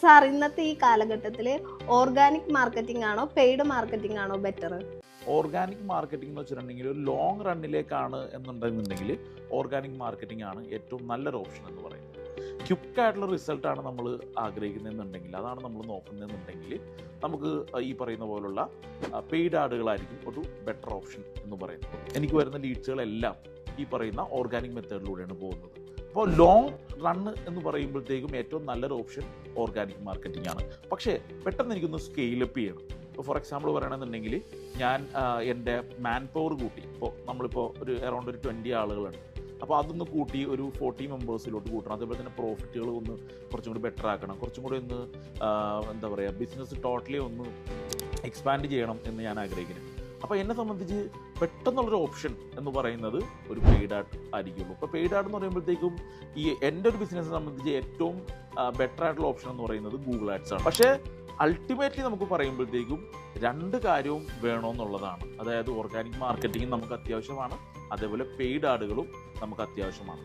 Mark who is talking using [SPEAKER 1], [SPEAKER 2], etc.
[SPEAKER 1] Sir ഇന്നത്തെ ഈ കാലഘട്ടത്തിൽ ഓർഗാനിക് മാർക്കറ്റിംഗ് ആണോ പെയ്ഡ് മാർക്കറ്റിംഗ് ആണോ ബെറ്റർ?
[SPEAKER 2] ഓർഗാനിക് മാർക്കറ്റിംഗ് എന്ന് വെച്ചിട്ടുണ്ടെങ്കിൽ ഒരു ലോങ് റണ്ണിലേക്കാണ് എന്നുണ്ടെന്നുണ്ടെങ്കിൽ ഓർഗാനിക് മാർക്കറ്റിംഗ് ആണ് ഏറ്റവും നല്ലൊരു ഓപ്ഷൻ എന്ന് പറയുന്നത്. ക്വിക്കായിട്ടുള്ള റിസൾട്ടാണ് നമ്മൾ ആഗ്രഹിക്കുന്നതെന്നുണ്ടെങ്കിൽ, അതാണ് നമ്മൾ നോക്കുന്നതെന്നുണ്ടെങ്കിൽ നമുക്ക് ഈ പറയുന്ന പോലുള്ള പെയ്ഡ് ആഡുകളായിരിക്കും ഒരു ബെറ്റർ ഓപ്ഷൻ എന്ന് പറയുന്നത്. എനിക്ക് വരുന്ന ലീഡ്സുകളെല്ലാം ഈ പറയുന്ന ഓർഗാനിക് മെത്തേഡിലൂടെയാണ് പോകുന്നത്. അപ്പോൾ ലോങ് റണ്ണ് എന്ന് പറയുമ്പോഴത്തേക്കും ഏറ്റവും നല്ലൊരു ഓപ്ഷൻ ഓർഗാനിക് മാർക്കറ്റിംഗ് ആണ്. പക്ഷേ പെട്ടെന്ന് എനിക്കൊന്ന് സ്കെയിലപ്പ് ചെയ്യണം. ഇപ്പോൾ ഫോർ എക്സാമ്പിൾ പറയണമെന്നുണ്ടെങ്കിൽ ഞാൻ എൻ്റെ മാൻ പവർ കൂട്ടി, ഇപ്പോൾ നമ്മളിപ്പോൾ അറൗണ്ട് ഒരു 20 ആളുകളുണ്ട്, അപ്പോൾ അതൊന്ന് കൂട്ടി ഒരു 40 മെമ്പേഴ്സിലോട്ട് കൂട്ടണം. അതേപോലെ തന്നെ പ്രോഫിറ്റുകൾ ഒന്ന് കുറച്ചും കൂടി ബെറ്റർ ആക്കണം, കുറച്ചും കൂടി ഒന്ന് എന്താ പറയുക, ബിസിനസ് ടോട്ടലി ഒന്ന് എക്സ്പാൻഡ് ചെയ്യണം എന്ന് ഞാൻ ആഗ്രഹിക്കുന്നത്. അപ്പോൾ എന്നെ സംബന്ധിച്ച് പെട്ടെന്നുള്ളൊരു ഓപ്ഷൻ എന്ന് പറയുന്നത് ഒരു പെയ്ഡ് ആഡ് ആയിരിക്കുള്ളൂ. ഇപ്പോൾ പെയ്ഡ് ആഡ് എന്ന് പറയുമ്പോഴത്തേക്കും ഈ എൻ്റെ ഒരു ബിസിനസ്സിനെ സംബന്ധിച്ച് ഏറ്റവും ബെറ്റർ ആയിട്ടുള്ള ഓപ്ഷൻ എന്ന് പറയുന്നത് ഗൂഗിൾ ആഡ്സ് ആണ്. പക്ഷേ അൾട്ടിമേറ്റ്ലി നമുക്ക് പറയുമ്പോഴത്തേക്കും രണ്ട് കാര്യവും വേണമെന്നുള്ളതാണ്. അതായത് ഓർഗാനിക് മാർക്കറ്റിംഗ് നമുക്ക് അത്യാവശ്യമാണ്, അതേപോലെ പെയ്ഡ് ആഡുകളും നമുക്ക് അത്യാവശ്യമാണ്.